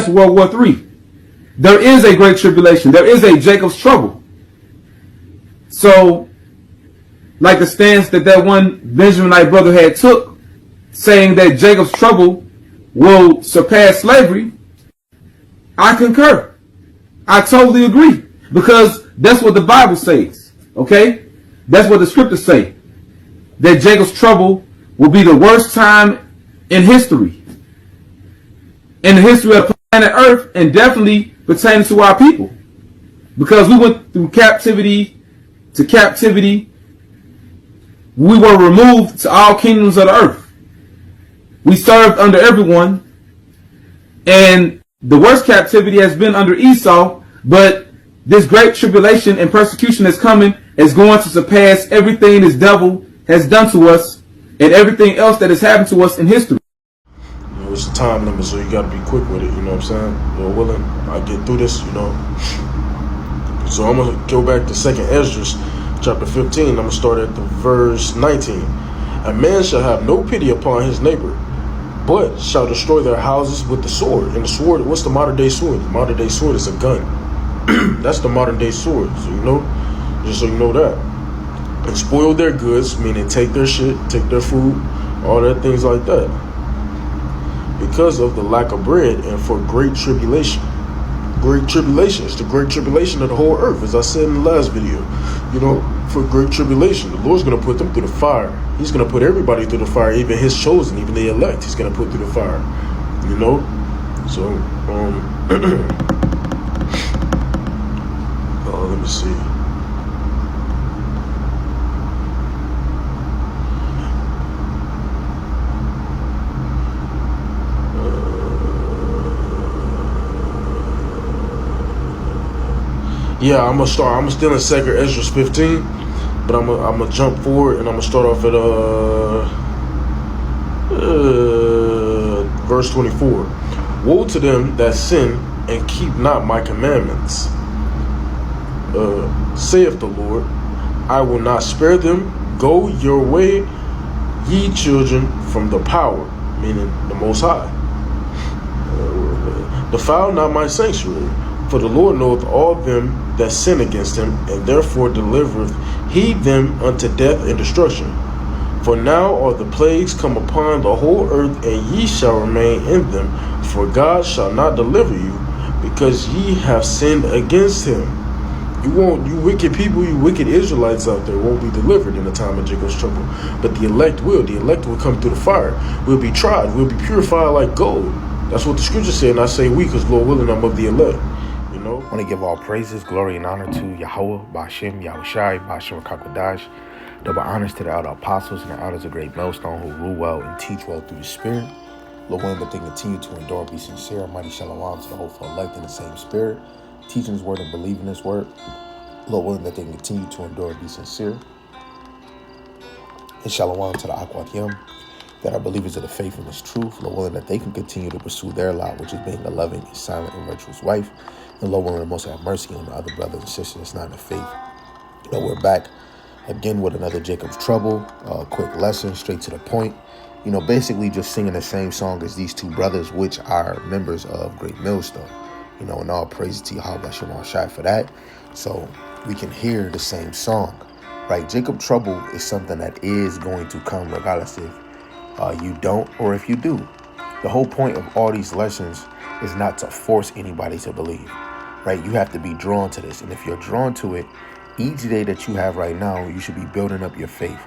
that's World War III. There is a great tribulation. There is a Jacob's trouble. So, like the stance that one Benjaminite brother had took, saying that Jacob's trouble will surpass slavery, I concur. I totally agree. Because that's what the Bible says. Okay? That's what the scriptures say. That Jacob's trouble will be the worst time in history. In the history of planet Earth, and definitely pertaining to our people. Because we went through captivity to captivity. We were removed to all kingdoms of the earth. We served under everyone. And the worst captivity has been under Esau. But this great tribulation and persecution that's coming is going to surpass everything this devil has done to us and everything else that has happened to us in history. You know, it's a time limit, so you got to be quick with it. You know what I'm saying? Lord willing, I get through this. You know. So I'm gonna go back to 2nd Esdras, chapter 15. I'm gonna start at the verse 19. A man shall have no pity upon his neighbor, but shall destroy their houses with the sword. And the sword, what's the modern day sword? The modern day sword is a gun. That's the modern day sword. So you know, just so you know that. And spoil their goods, meaning take their shit, take their food, all that things like that. Because of the lack of bread and for great tribulation. Great tribulation. It's the great tribulation of the whole earth, as I said in the last video. You know, for great tribulation. The Lord's going to put them through the fire. He's going to put everybody through the fire, even his chosen, even the elect. He's going to put through the fire. You know? So, let me see. Yeah, I'm still in 2nd Esdras 15, but I'm gonna jump forward and I'm gonna start off at verse 24. Woe to them that sin and keep not my commandments, saith the Lord. I will not spare them. Go your way, ye children, from the power, meaning the Most High. Defile not my sanctuary. For the Lord knoweth all them that sin against him, and therefore delivereth he them unto death and destruction. For now are the plagues come upon the whole earth, and ye shall remain in them. For God shall not deliver you, because ye have sinned against him. You wicked people, you wicked Israelites out there won't be delivered in the time of Jacob's trouble. But the elect will. The elect will come through the fire. We'll be tried. We'll be purified like gold. That's what the scripture said, and I say we, because Lord willing, I'm of the elect. I want to give all praises, glory, and honor to Yahweh, Ba'ashem, Yahushai, Ba'ashem Rakakwadash. Double honors to the elder apostles and the elders of Great Millstone who rule well and teach well through the Spirit. Lord willing, that they continue to endure and be sincere. Mighty shalom to the hopeful elect in the same Spirit, teaching His word and believing His word. Lord willing, that they can continue to endure and be sincere. And shalom to the Akwat Yam, that are believers of the faith and this truth. Lord willing, that they can continue to pursue their lot, which is being a loving, silent, and virtuous wife. And Lord willing, most have mercy on the other brothers and sisters that's not in the faith. You know, we're back again with another Jacob's Trouble. Quick lesson, straight to the point. You know, basically just singing the same song as these two brothers, which are members of Great Millstone. You know, and all praise to Yahweh Shemar Shai for that. So we can hear the same song, right? Jacob trouble is something that is going to come regardless if you don't or if you do. The whole point of all these lessons is not to force anybody to believe, right? You have to be drawn to this. And if you're drawn to it, each day that you have right now, you should be building up your faith.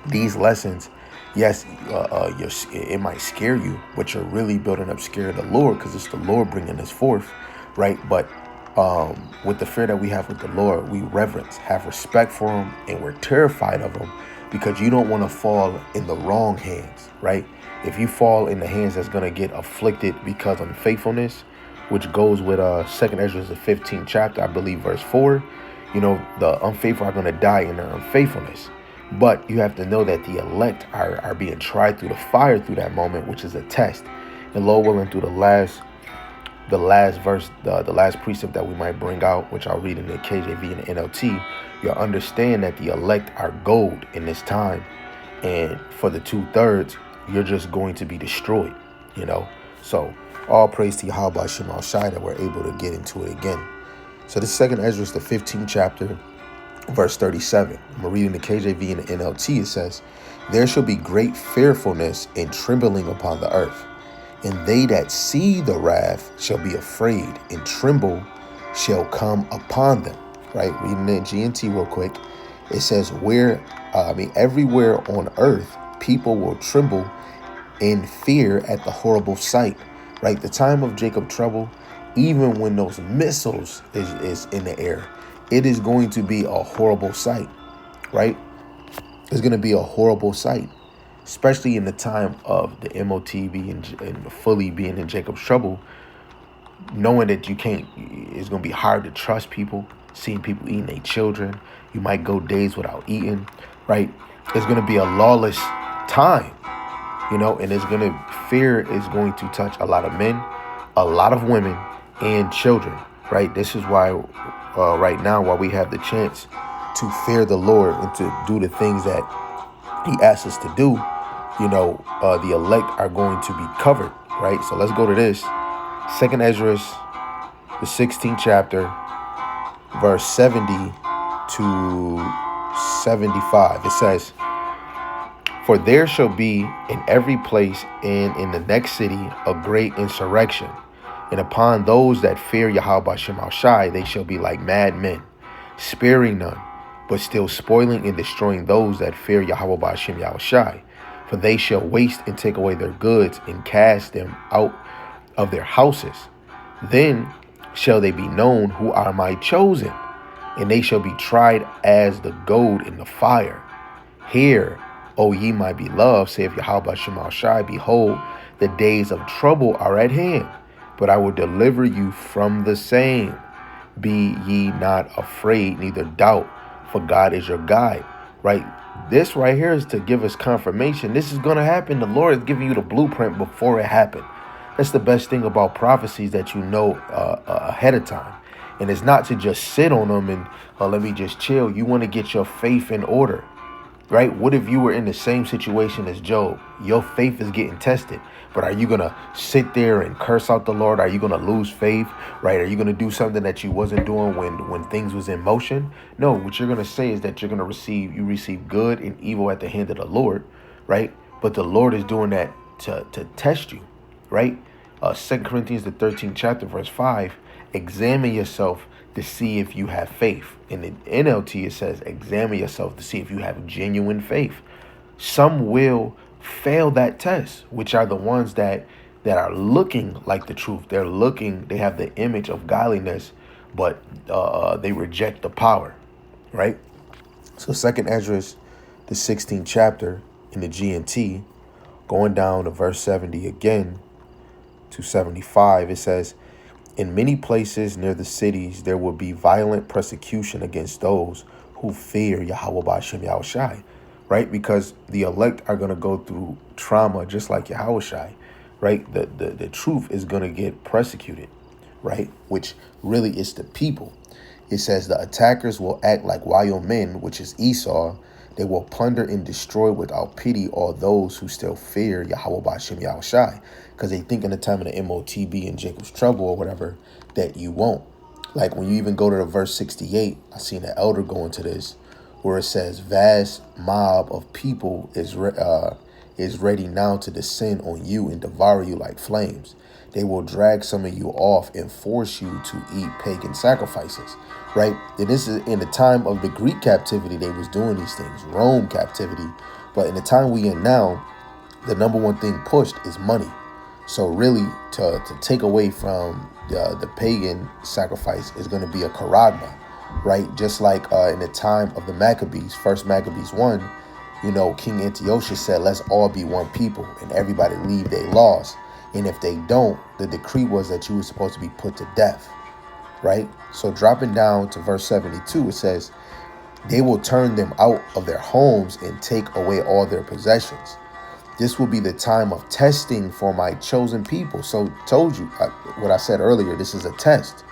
These lessons, yes, it might scare you, but you're really building up fear of the Lord because it's the Lord bringing this forth, right? But with the fear that we have with the Lord, we reverence, have respect for Him, and we're terrified of Him because you don't want to fall in the wrong hands, right? If you fall in the hands that's going to get afflicted because of unfaithfulness, which goes with 2nd Esdras, the 15th chapter, I believe, verse 4, you know, the unfaithful are going to die in their unfaithfulness. But you have to know that the elect are being tried through the fire through that moment, which is a test. And Lord willing, through the last verse, the last precept that we might bring out, which I'll read in the KJV and the NLT, you'll understand that the elect are gold in this time. And for the 2/3, you're just going to be destroyed, you know. So All praise to Yahweh Shem Al Shai that we're able to get into it again. So this second Ezra is the 15th chapter, verse 37. I'm reading the KJV and the NLT. It says, "There shall be great fearfulness and trembling upon the earth, and they that see the wrath shall be afraid, and tremble shall come upon them." Right? Reading the GNT real quick. It says, everywhere on earth, people will tremble in fear at the horrible sight. Right? The time of Jacob's trouble, even when those missiles is in the air, it is going to be a horrible sight. Right? It's going to be a horrible sight, especially in the time of the MOT being and fully being in Jacob's trouble, knowing that you can't, it's going to be hard to trust people, seeing people eating their children. You might go days without eating, right? It's going to be a lawless time, and fear is going to touch a lot of men, a lot of women, and children, right? This is why right now, while we have the chance to fear the Lord and to do the things that he asks us to do, the elect are going to be covered, right? So let's go to this. Second Ezra, the 16th chapter, verse 70 to 75. It says, "For there shall be in every place and in the next city a great insurrection, and upon those that fear Yahweh Shem Al Shai, they shall be like mad men, sparing none, but still spoiling and destroying those that fear Yahweh Shem Al Shai. For they shall waste and take away their goods and cast them out of their houses. Then shall they be known who are my chosen, and they shall be tried as the gold in the fire. Hear, O ye my beloved, saith Yahweh Shem Al Shai, behold, the days of trouble are at hand, but I will deliver you from the same. Be ye not afraid, neither doubt, for God is your guide." Right? This right here is to give us confirmation. This is going to happen. The Lord is giving you the blueprint before it happened. That's the best thing about prophecies, that you know ahead of time. And it's not to just sit on them and let me just chill. You want to get your faith in order. Right? What if you were in the same situation as Job? Your faith is getting tested. But are you going to sit there and curse out the Lord? Are you going to lose faith? Right? Are you going to do something that you wasn't doing when things was in motion? No, what you're going to say is that you're going to receive good and evil at the hand of the Lord. Right? But the Lord is doing that to test you. Right? 2 Corinthians, the 13th chapter, verse 5, examine yourself to see if you have faith. In the NLT, it says, examine yourself to see if you have genuine faith. Some will fail that test, which are the ones that are looking like the truth. They have the image of godliness, but they reject the power, right? So second Ezra, the 16th chapter in the GNT, going down to verse 70 again to 75, it says, "In many places near the cities, there will be violent persecution against those who fear Yahweh Shem Yahweh Shai," right? Because the elect are going to go through trauma just like Yahweh Shai, right? The truth is going to get persecuted, right? Which really is the people. It says the attackers will act like wild men, which is Esau. They will plunder and destroy without pity all those who still fear Yahweh Shem Yahweh Shai, because they think in the time of the MOTB and Jacob's trouble or whatever that you won't. Like when you even go to the verse 68, I seen an elder go into this where it says, "Vast mob of people is ready now to descend on you and devour you like flames. They will drag some of you off and force you to eat pagan sacrifices." Right? And this is in the time of the Greek captivity. They was doing these things, Rome captivity. But in the time we in now, the number one thing pushed is money. So really, to take away from the pagan sacrifice is going to be a charagma, right? Just like in the time of the Maccabees, first Maccabees 1, King Antiochus said, "Let's all be one people and everybody leave their laws. And if they don't, the decree was that you were supposed to be put to death," right? So dropping down to verse 72, it says, "They will turn them out of their homes and take away all their possessions. This will be the time of testing for my chosen people." So told you what I said earlier, this is a test.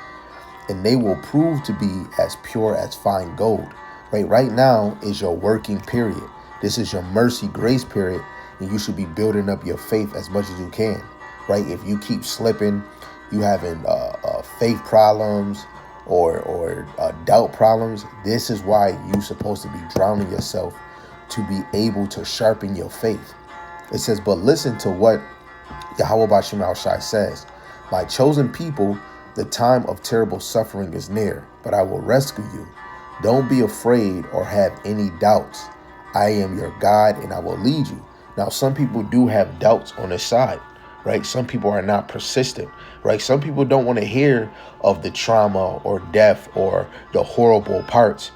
"And they will prove to be as pure as fine gold." Right now is your working period. This is your mercy grace period, and you should be building up your faith as much as you can. right? If you keep slipping, you having faith problems or doubt problems, this is why you're supposed to be drowning yourself to be able to sharpen your faith. It says, but listen to what Yahweh Bashim Al-Shai says, my chosen people, the time of terrible suffering is near, but I will rescue you. Don't be afraid or have any doubts. I am your God and I will lead you. Now, some people do have doubts on the side, right? Some people are not persistent, right? Some people don't want to hear of the trauma or death or the horrible parts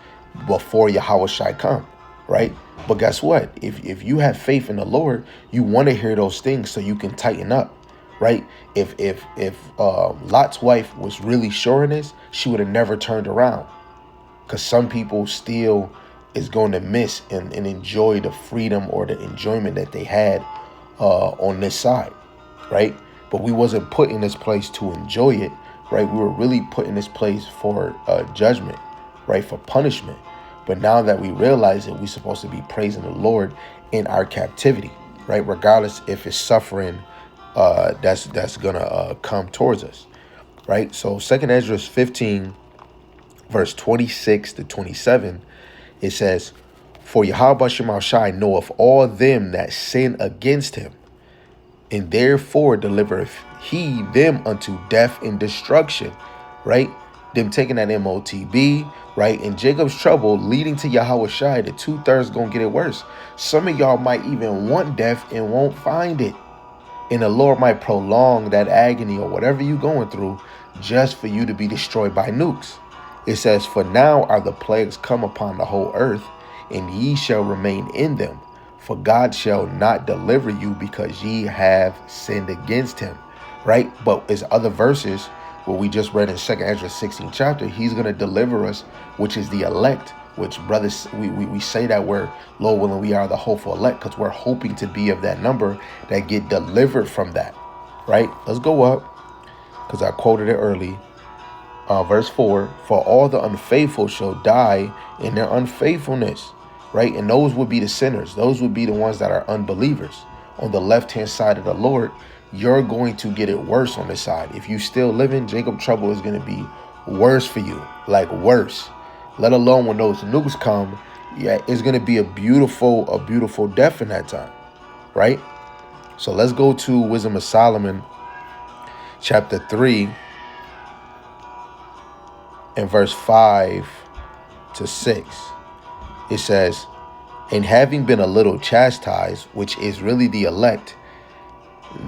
before Yahweh Shai come, right? But guess what? If you have faith in the Lord, you want to hear those things so you can tighten up, right? If Lot's wife was really sure in this, she would have never turned around, because some people still is going to miss and enjoy the freedom or the enjoyment that they had on this side, right? But we wasn't put in this place to enjoy it, right? We were really put in this place for judgment, right? For punishment. But now that we realize that we're supposed to be praising the Lord in our captivity, right? Regardless if it's suffering that's gonna come towards us, right? So 2nd Ezra 15, verse 26 to 27, it says, for Yahweh Shema Shai knoweth all them that sin against him, and therefore delivereth he them unto death and destruction, right? Them taking that MOTB, right? And Jacob's trouble leading to Yahweh Shai, the 2/3 gonna get it worse. Some of y'all might even want death and won't find it. And the Lord might prolong that agony or whatever you're going through just for you to be destroyed by nukes. It says, for now are the plagues come upon the whole earth, and ye shall remain in them. For God shall not deliver you because ye have sinned against him, right? But there's other verses what we just read in 2nd Ezra 16 chapter, he's going to deliver us, which is the elect, which brothers, we say that we're, Lord willing, we are the hopeful elect because we're hoping to be of that number that get delivered from that, right? Let's go up because I quoted it early. Verse 4, for all the unfaithful shall die in their unfaithfulness, right? And those would be the sinners. Those would be the ones that are unbelievers. On the left-hand side of the Lord, you're going to get it worse on this side. If you still living, Jacob trouble is going to be worse for you, like worse. Let alone when those nukes come, yeah, it's going to be a beautiful death in that time, right? So let's go to Wisdom of Solomon, chapter 3, and verse 5 to 6. It says, and having been a little chastised, which is really the elect,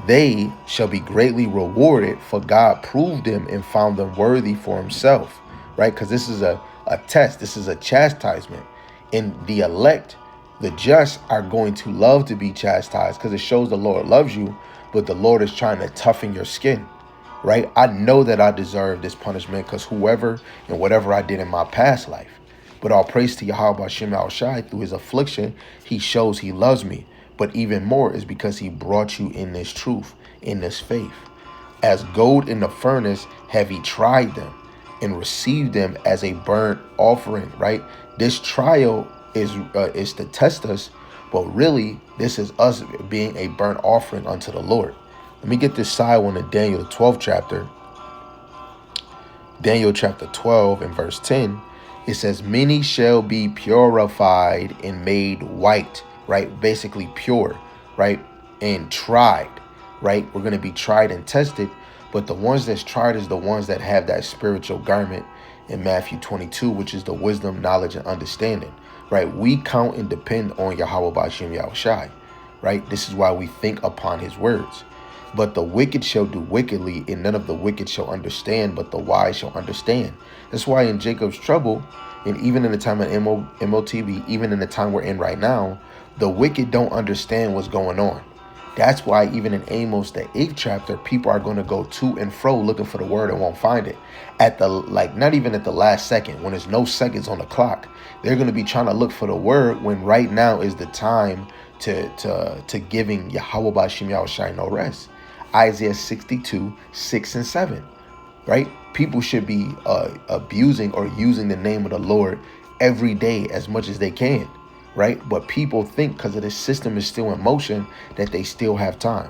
they shall be greatly rewarded, for God proved them and found them worthy for himself, right? Because this is a test. This is a chastisement. And the elect, the just, are going to love to be chastised because it shows the Lord loves you, but the Lord is trying to toughen your skin, right? I know that I deserve this punishment because whoever and whatever I did in my past life. But all praise to Yahweh Shem Al Shai, through his affliction, he shows he loves me. But even more is because he brought you in this truth, in this faith. As gold in the furnace have he tried them and received them as a burnt offering, right? This trial is to test us, but really this is us being a burnt offering unto the Lord. Let me get this side one in Daniel, the 12th chapter. Daniel chapter 12 and verse 10. It says, many shall be purified and made white, right? Basically pure, right? And tried, right? We're going to be tried and tested, but the ones that's tried is the ones that have that spiritual garment in Matthew 22, which is the wisdom, knowledge, and understanding, right? We count and depend on Yahweh B'Shem Yahushai, right? This is why we think upon his words. But the wicked shall do wickedly, and none of the wicked shall understand, but the wise shall understand. That's why in Jacob's trouble, and even in the time of MOTB, even in the time we're in right now, the wicked don't understand what's going on. That's why even in Amos, the 8th chapter, people are going to go to and fro looking for the word and won't find it. At the, not even at the last second, when there's no seconds on the clock, they're going to be trying to look for the word when right now is the time to giving Yahweh B'Shem Yahushai no rest. Isaiah 62, 6 and 7, right? People should be abusing or using the name of the Lord every day as much as they can, right? But people think because of the system is still in motion that they still have time.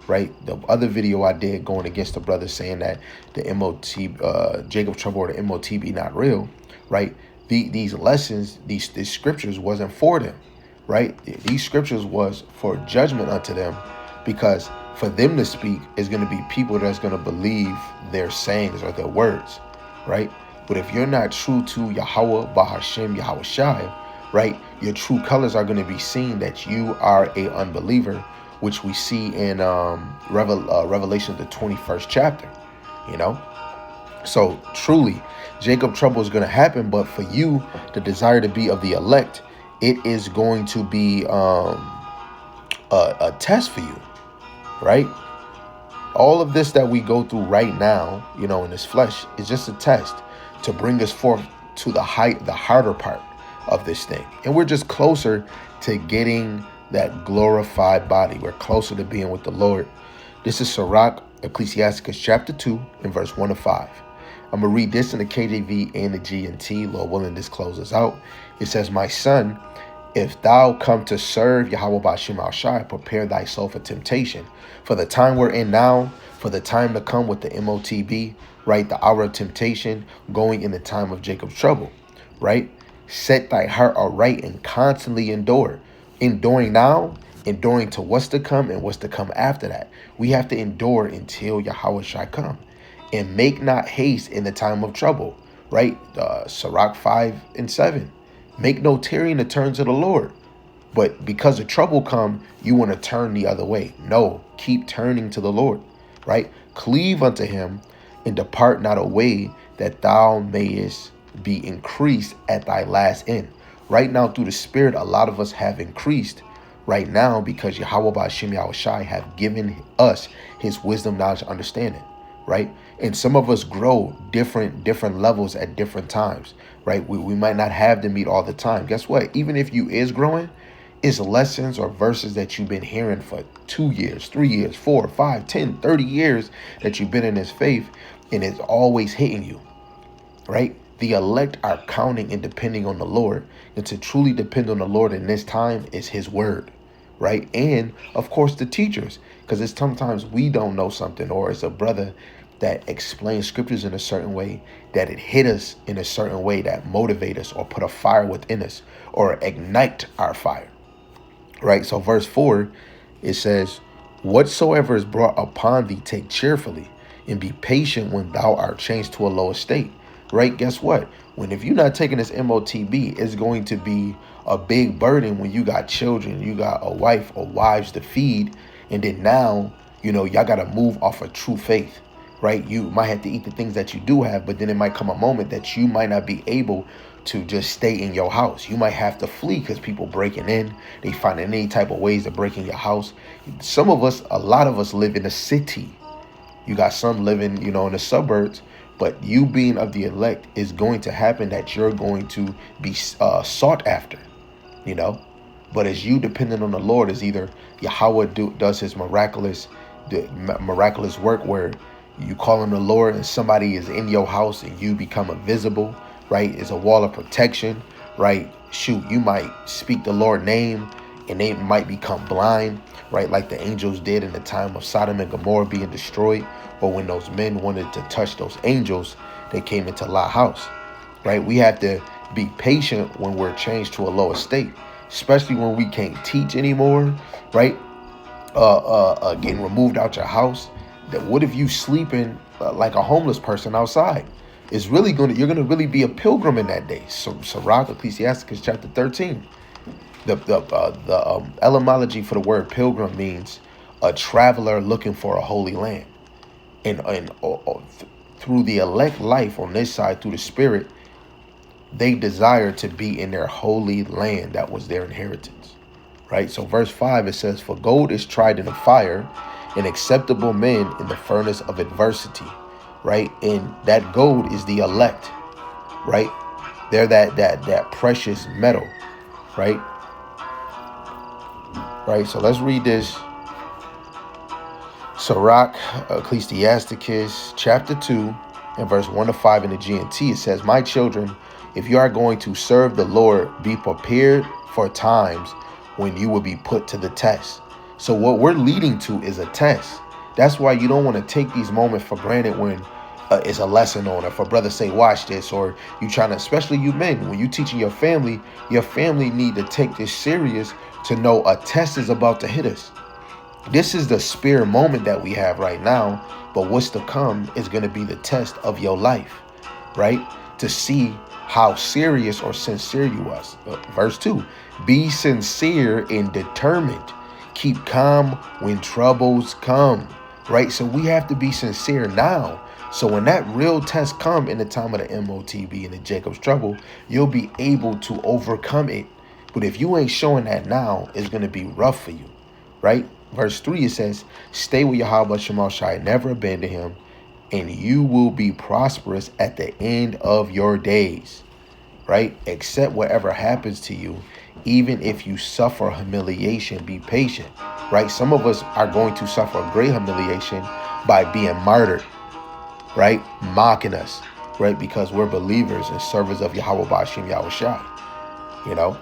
right? The other video I did going against the brother saying that the Jacob Trouble or the MOTB not real, right? These lessons, these scriptures wasn't for them, right? These scriptures was for judgment unto them, because for them to speak is going to be people that's going to believe their sayings or their words, right? But if you're not true to Yahweh, Bahashem, Yahweh Shai, right, your true colors are going to be seen that you are a unbeliever, which we see in Revelation, the 21st chapter, you know? So truly, Jacob Trouble is going to happen, but for you, the desire to be of the elect, it is going to be a test for you, right? All of this that we go through right now, you know, in this flesh is just a test to bring us forth to the harder part of this thing. And we're just closer to getting that glorified body. We're closer to being with the Lord. This is Sirach, Ecclesiasticus chapter 2 and verse 1 to 5. I'm going to read this in the KJV and the GNT. Lord willing, this closes out. It says, my son, if thou come to serve Yahweh Ba'ashem Al-Shai, prepare thy soul for temptation. For the time we're in now, for the time to come with the MOTB, right? The hour of temptation, going in the time of Jacob's trouble, right? Set thy heart aright and constantly endure. Enduring now, enduring to what's to come and what's to come after that. We have to endure until Yahweh shall come. And make not haste in the time of trouble, right? Sirach 5 and 7. Make no tarrying to turn to the Lord. But because of trouble come, you want to turn the other way. No, keep turning to the Lord, right? Cleave unto him and depart not away, that thou mayest be increased at thy last end. Right now, through the Spirit, a lot of us have increased right now because Yahweh Ba'ashem Yahweh Shai have given us his wisdom, knowledge, understanding, right? And some of us grow different levels at different times, right? We might not have to meet all the time. Guess what? Even if you is growing, it's lessons or verses that you've been hearing for 2 years, 3 years, 4, 5, 10, 30 years that you've been in this faith, and it's always hitting you, right? The elect are counting and depending on the Lord. And to truly depend on the Lord in this time is his word, right? And of course the teachers, because it's sometimes we don't know something, or it's a brother that explains scriptures in a certain way, that it hit us in a certain way that motivate us or put a fire within us or ignite our fire, right? So verse 4, it says, whatsoever is brought upon thee, take cheerfully, and be patient when thou art changed to a low estate. Right? Guess what? If you're not taking this MOTB, it's going to be a big burden when you got children, you got a wife or wives to feed. And then now, you know, y'all got to move off of true faith, right? You might have to eat the things that you do have, but then it might come a moment that you might not be able to just stay in your house. You might have to flee because people breaking in. They finding any type of ways to break in your house. Some of us, a lot of us live in the city. You got some living, you know, in the suburbs. But you being of the elect is going to happen that you're going to be sought after, you know. But as you dependent on the Lord, is either Yahweh does his miraculous work where you call on the Lord and somebody is in your house and you become invisible, right? It's a wall of protection, right? Shoot, you might speak the Lord's name and they might become blind, right? Like the angels did in the time of Sodom and Gomorrah being destroyed. But when those men wanted to touch those angels, they came into Lot's house, right? We have to be patient when we're changed to a lower state, especially when we can't teach anymore, right? Getting removed out your house. That what if you sleeping like a homeless person outside? It's really you're gonna really be a pilgrim in that day. So Sirach, Ecclesiasticus chapter 13. The etymology for the word pilgrim means a traveler looking for a holy land. And through the elect life on this side, through the Spirit, they desire to be in their holy land that was their inheritance, right? So verse 5, it says, for gold is tried in the fire, and acceptable men in the furnace of adversity, right? And that gold is the elect, right? They're that precious metal, right? Right, so let's read this. Sirach, Ecclesiasticus, chapter 2, and verse 1 to 5 in the GNT. It says, my children, if you are going to serve the Lord, be prepared for times when you will be put to the test. So what we're leading to is a test. That's why you don't want to take these moments for granted when it's a lesson on, if a brother say, watch this, or you trying to, especially you men, when you teaching your family need to take this serious to know a test is about to hit us. This is the spirit moment that we have right now, but what's to come is going to be the test of your life, right? To see how serious or sincere you was. Verse 2, be sincere and determined. Keep calm when troubles come, right? So we have to be sincere now. So when that real test come in the time of the MOTB and the Jacob's trouble, you'll be able to overcome it. But if you ain't showing that now, it's going to be rough for you, right? Verse 3, it says, stay with Yahweh Shema Shai, never abandon him, and you will be prosperous at the end of your days, right? Accept whatever happens to you, even if you suffer humiliation, be patient, right? Some of us are going to suffer a great humiliation by being martyred, right? Mocking us, right? Because we're believers and servants of Yahweh Ba'ashem Yahweh Shai, you know?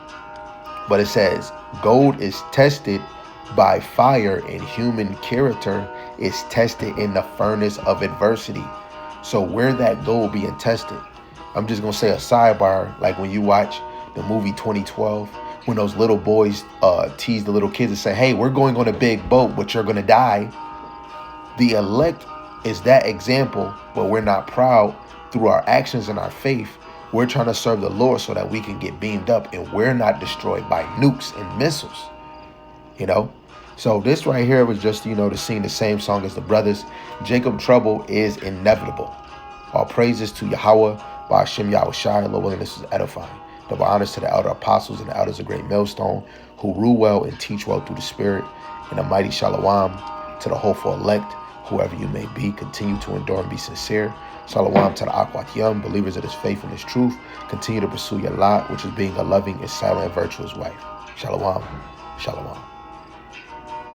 But it says, gold is tested by fire, and human character is tested in the furnace of adversity. So where that gold being tested, I'm just going to say a sidebar, like when you watch the movie 2012, when those little boys tease the little kids and say, hey, we're going on a big boat, but you're going to die. The elect is that example, but we're not proud through our actions and our faith. We're trying to serve the Lord so that we can get beamed up and we're not destroyed by nukes and missiles, you know? So this right here was just, you know, to sing the same song as the brothers. Jacob trouble is inevitable. All praises to Yahweh, Ba'ashem Yahweh Shai, Lord willing, this is edifying. Double honors to the elder apostles and the elders of Great Millstone who rule well and teach well through the Spirit. And a mighty shalom to the hopeful elect, whoever you may be, continue to endure and be sincere. Shalom to the Akwat Yom, believers of his faith and his truth. Continue to pursue your lot, which is being a loving and silent and virtuous wife. Shalom. Shalom.